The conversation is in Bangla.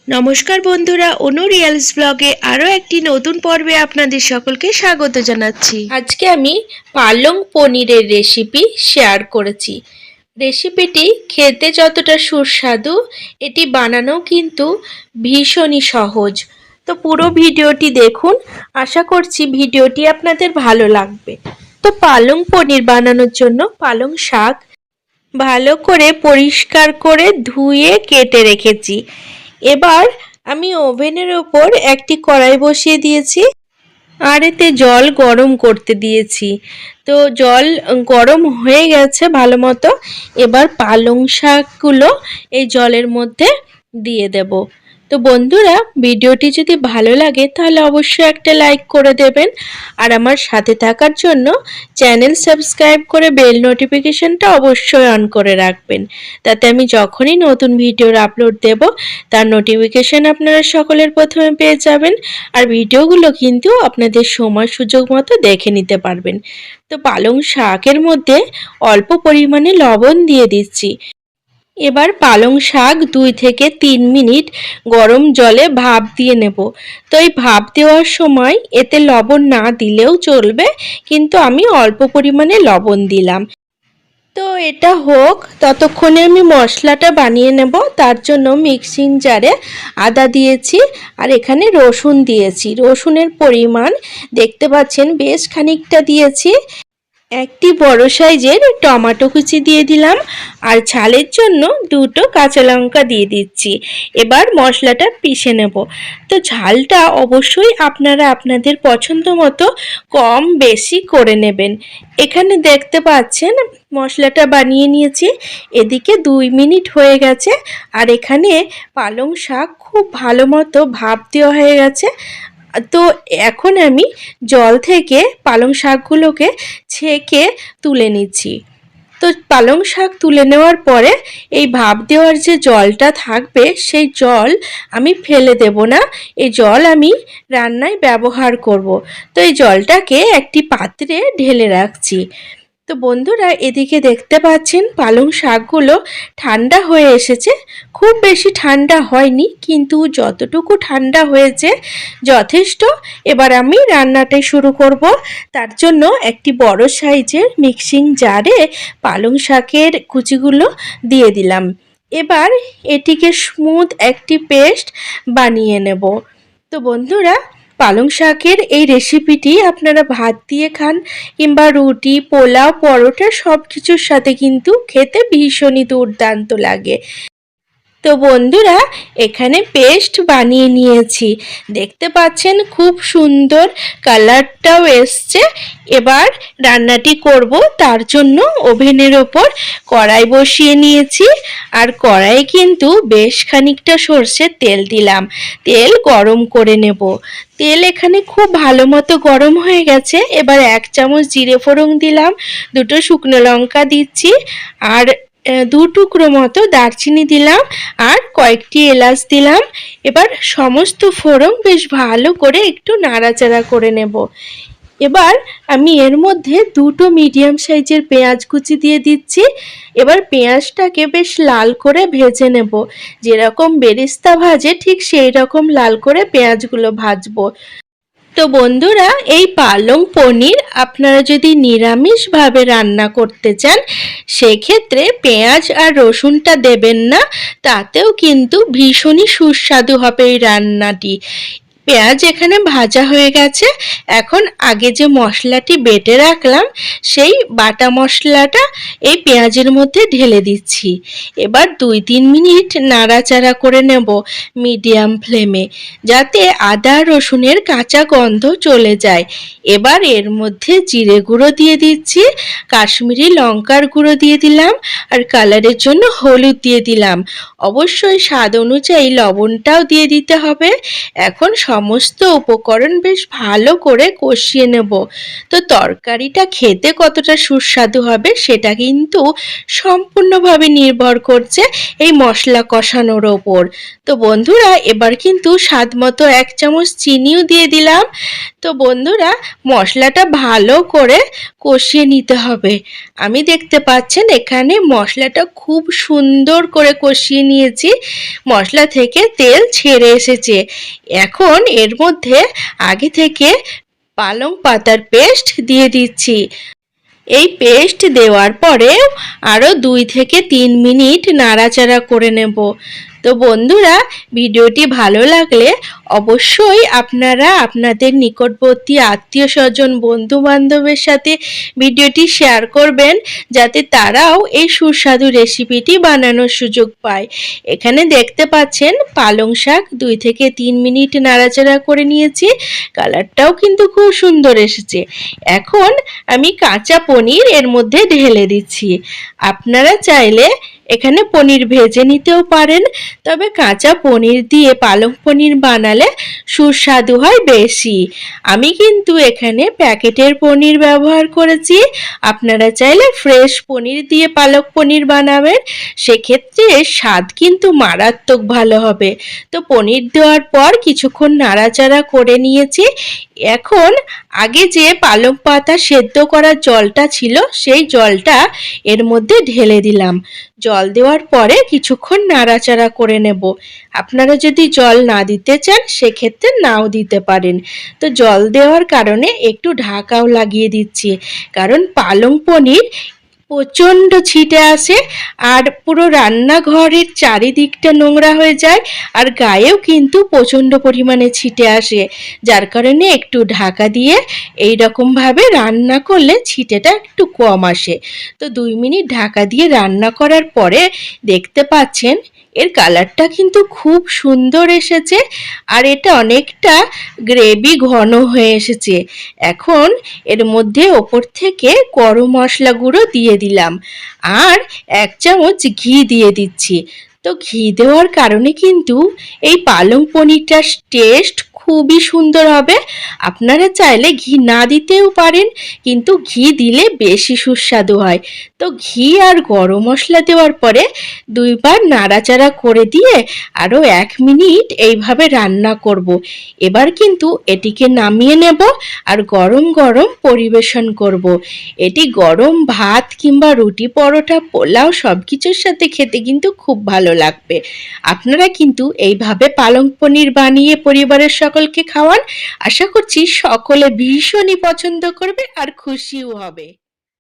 নমস্কার বন্ধুরা, অনু রিয়েলস ব্লগে আরও একটি নতুন পর্বে আপনাদের সকলকে স্বাগত জানাচ্ছি। আজকে আমি পালং পনিরের রেসিপি শেয়ার করেছি। রেসিপিটি খেতে যতটা সুস্বাদু, এটি বানানো কিন্তু ভীষণই সহজ। তো পুরো ভিডিওটি দেখুন, আশা করছি ভিডিওটি আপনাদের ভালো লাগবে। তো পালং পনির বানানোর জন্য পালং শাক ভালো করে পরিষ্কার করে ধুয়ে কেটে রেখেছি। এবার আমি ওভেনের ওপর একটি কড়াই বসিয়ে দিয়েছি আর এতে জল গরম করতে দিয়েছি। তো জল গরম হয়ে গেছে ভালো মতো। এবার পালং শাকগুলো এই জলের মধ্যে দিয়ে দেব। তো বন্ধুরা, ভিডিওটি যদি ভালো লাগে তাহলে অবশ্যই একটা লাইক করে দেবেন, আর আমার সাথে থাকার জন্য চ্যানেল সাবস্ক্রাইব করে বেল নোটিফিকেশনটা অবশ্যই অন করে রাখবেন, তাতে আমি যখনই নতুন ভিডিওর আপলোড দেব তার নোটিফিকেশন আপনারা সকলের প্রথমে পেয়ে যাবেন। আর ভিডিওগুলো কিন্তু আপনাদের সময় সুযোগ মতো দেখে নিতে পারবেন। তো পালং শাকের মধ্যে অল্প পরিমাণে লবণ দিয়ে দিচ্ছি। এবার পালং শাক 2 থেকে 3 মিনিট গরম জলে ভাপ দিয়ে নেব। তো এই ভাপ দেওয়ার সময় এতে লবণ না দিলেও চলবে, কিন্তু আমি অল্প পরিমাণে লবণ দিলাম। তো এটা হোক, ততক্ষণে আমি মশলাটা বানিয়ে নেব। তার জন্য মিক্সিং জারে আদা দিয়েছি আর এখানে রসুন দিয়েছি। রসুনের পরিমাণ দেখতে পাচ্ছেন বেশ খানিকটা দিয়েছি। একটি বড় সাইজের টমেটো কুচি দিয়ে দিলাম আর ঝালের জন্য 2টো কাঁচা লঙ্কা দিয়ে দিচ্ছি। এবার মশলাটা পিষে নেব। তো ঝালটা অবশ্যই আপনারা আপনাদের পছন্দ মতো কম বেশি করে নেবেন। এখানে দেখতে পাচ্ছেন মশলাটা বানিয়ে নিয়েছি। এদিকে 2 মিনিট হয়ে গেছে আর এখানে পালং শাক খুব ভালো মতো ভাপ দেওয়া হয়ে গেছে। তো এখন আমি জল থেকে পালং শাকগুলোকে ছেঁকে তুলে নিচ্ছি। তো পালং শাক তুলে নেওয়ার পরে এই ভাপ দেওয়ার যে জলটা থাকবে সেই জল আমি ফেলে দেব না, এই জল আমি রান্নায় ব্যবহার করব। তো এই জলটাকে একটি পাত্রে ঢেলে রাখছি। তো বন্ধুরা, এদিকে দেখতে পাচ্ছেন পালং শাকগুলো ঠান্ডা হয়ে এসেছে। খুব বেশি ঠান্ডা হয়নি, কিন্তু যতটুকু ঠান্ডা হয়েছে যথেষ্ট। এবার আমি রান্নাটাই শুরু করব। তার জন্য একটি বড় সাইজের মিক্সিং জারে পালং শাকের কুচিগুলো দিয়ে দিলাম। এবার এটিকে স্মুথ একটি পেস্ট বানিয়ে নেব। তো বন্ধুরা, পালং শাকের এই রেসিপিটি আপনারা ভাত দিয়ে খান কিংবা রুটি, পোলাও, পরোটা সব কিছুর সাথে কিন্তু খেতে ভীষণই দুর্দান্ত লাগে। তো বন্ধুরা, এখানে পেস্ট বানিয়ে নিয়েছি, দেখতে পাচ্ছেন খুব সুন্দর কালারটাও এসছে। এবার রান্নাটি করব, তার জন্য ওভেনের ওপর কড়াই বসিয়ে নিয়েছি আর কড়াইয়ে কিন্তু বেশ খানিকটা সর্ষের তেল দিলাম। তেল গরম করে নেব। তেল এখানে খুব ভালো মতো গরম হয়ে গেছে। এবার 1 চামচ জিরে ফোড়ন দিলাম, 2টো শুকনো লঙ্কা দিচ্ছি আর 2 টুকরো মতো দারচিনি দিলাম আর কয়েকটি এলাচ দিলাম। এবার সমস্ত ফোড়ন বেশ ভালো করে একটু নাড়াচাড়া করে নেব। এবার আমি এর মধ্যে 2টো মিডিয়াম সাইজের পেঁয়াজ কুচি দিয়ে দিচ্ছি। এবার পেঁয়াজটাকে বেশ লাল করে ভেজে নেব। যেরকম বেরেস্তা ভাজে ঠিক সেই রকম লাল করে পেঁয়াজগুলো ভাজবো। তো বন্ধুরা, এই পালং পনির আপনারা যদি নিরামিষভাবে রান্না করতে চান সেক্ষেত্রে পেঁয়াজ আর রসুনটা দেবেন না, তাতেও কিন্তু ভীষণই সুস্বাদু হবে এই রান্নাটি। পেঁয়াজ এখানে ভাজা হয়ে গেছে। এখন আগে যে মশলাটি বেটে রাখলাম সেই বাটা মশলাটা এই পেঁয়াজের মধ্যে ঢেলে দিচ্ছি। এবার 2-3 মিনিট নাড়াচাড়া করে নেব মিডিয়াম ফ্লেমে, যাতে আদা রসুনের কাঁচা গন্ধ চলে যায়। এবার এর মধ্যে জিরে গুঁড়ো দিয়ে দিচ্ছি, কাশ্মীরি লঙ্কার গুঁড়ো দিয়ে দিলাম আর কালারের জন্য হলুদ দিয়ে দিলাম। অবশ্যই স্বাদ অনুযায়ী লবণটাও দিয়ে দিতে হবে। এখন সমস্ত উপকরণ বেশ ভালো করে কষিয়ে নেব। তো তরকারিটা খেতে কতটা সুস্বাদু হবে সেটা কিন্তু সম্পূর্ণভাবে নির্ভর করছে এই মশলা কষানোর ওপর। তো বন্ধুরা, এবার কিন্তু স্বাদ মতো 1 চামচ চিনিও দিয়ে দিলাম। তো বন্ধুরা, মশলাটা ভালো করে কষিয়ে নিতে হবে। আমি দেখতে পাচ্ছেন এখানে মশলাটা খুব সুন্দর করে কষিয়ে নিয়েছি, মশলা থেকে তেল ছেড়ে এসেছে। এখন এর মধ্যে আগে থেকে পালং পাতার পেস্ট দিয়ে দিচ্ছি। এই পেস্ট দেওয়ার পরে আরও 2 থেকে 3 মিনিট নাড়াচাড়া করে নেব। তো বন্ধুরা, ভিডিওটি ভালো লাগলে অবশ্যই আপনারা আপনাদের নিকটবর্তী আত্মীয় স্বজন বন্ধু বান্ধবের সাথে ভিডিওটি শেয়ার করবেন, যাতে তারাও এই সুস্বাদু রেসিপিটি বানানোর সুযোগ পায়। এখানে দেখতে পাচ্ছেন পালং শাক 2 থেকে 3 মিনিট নাড়াচাড়া করে নিয়েছি, কালারটাও কিন্তু খুব সুন্দর এসেছে। এখন আমি কাঁচা পনির এর মধ্যে ঢেলে দিচ্ছি। আপনারা চাইলে এখানে পনির ভেজে নিতেও পারেন, তবে কাঁচা পনির দিয়ে পালং পনির বানালে সুস্বাদু হয় বেশি। আমি কিন্তু এখানে প্যাকেটের পনির ব্যবহার করেছি, আপনারা চাইলে ফ্রেশ পনির দিয়ে পালক পনির বানাবেন, সেক্ষেত্রে স্বাদ কিন্তু মারাত্মক ভালো হবে। তো পনির দেওয়ার পর কিছুক্ষণ নাড়াচাড়া করে নিয়েছি। এখন আগে যে পালং পাতা সেদ্ধ করার জলটা ছিল সেই জলটা এর মধ্যে ঢেলে দিলাম। জল দেওয়ার পরে কিছুক্ষণ নাড়াচাড়া করে নেব। আপনারা যদি জল না দিতে চান সেক্ষেত্রে নাও দিতে পারেন। তো জল দেওয়ার কারণে একটু ঢাকাও লাগিয়ে দিচ্ছি, কারণ পালং পনির প্রচণ্ড ছিটে আসে আর পুরো রান্নাঘরের চারিদিকটা নোংরা হয়ে যায়, আর গায়েও কিন্তু প্রচণ্ড পরিমাণে ছিটে আসে, যার কারণে একটু ঢাকা দিয়ে এই রকমভাবে রান্না করলে ছিটেটা একটু কম আসে। তো 2 মিনিট ঢাকা দিয়ে রান্না করার পরে দেখতে পাচ্ছেন এর কালারটা কিন্তু খুব সুন্দর এসেছে, আর এটা অনেকটা গ্রেভি ঘন হয়ে এসেছে। এখন এর মধ্যে ওপর থেকে গরম মশলা গুঁড়ো দিয়ে দিলাম, আর 1 চামচ ঘি দিয়ে দিচ্ছি। তো ঘি দেওয়ার কারণে কিন্তু এই পালং পনিরটার টেস্ট খুবই সুন্দর হবে। আপনারা চাইলে ঘি না দিতেও পারেন, কিন্তু ঘি দিলে বেশি সুস্বাদু হয়। তো ঘি আর গরম মশলা দেওয়ার পরে 2বার নাড়াচাড়া করে দিয়ে আরও 1 মিনিট এইভাবে রান্না করব। এবার কিন্তু এটিকে নামিয়ে নেব আর গরম গরম পরিবেশন করব। এটি গরম ভাত কিংবা রুটি, পরোটা, পোলাও সব কিছুর সাথে খেতে কিন্তু খুব ভালো লাগবে। আপনারা কিন্তু এইভাবে পালং পনির বানিয়ে পরিবারের সকলকে খাওয়ান। আশা করছি সকলে ভীষণই পছন্দ করবে আর খুশিও হবে।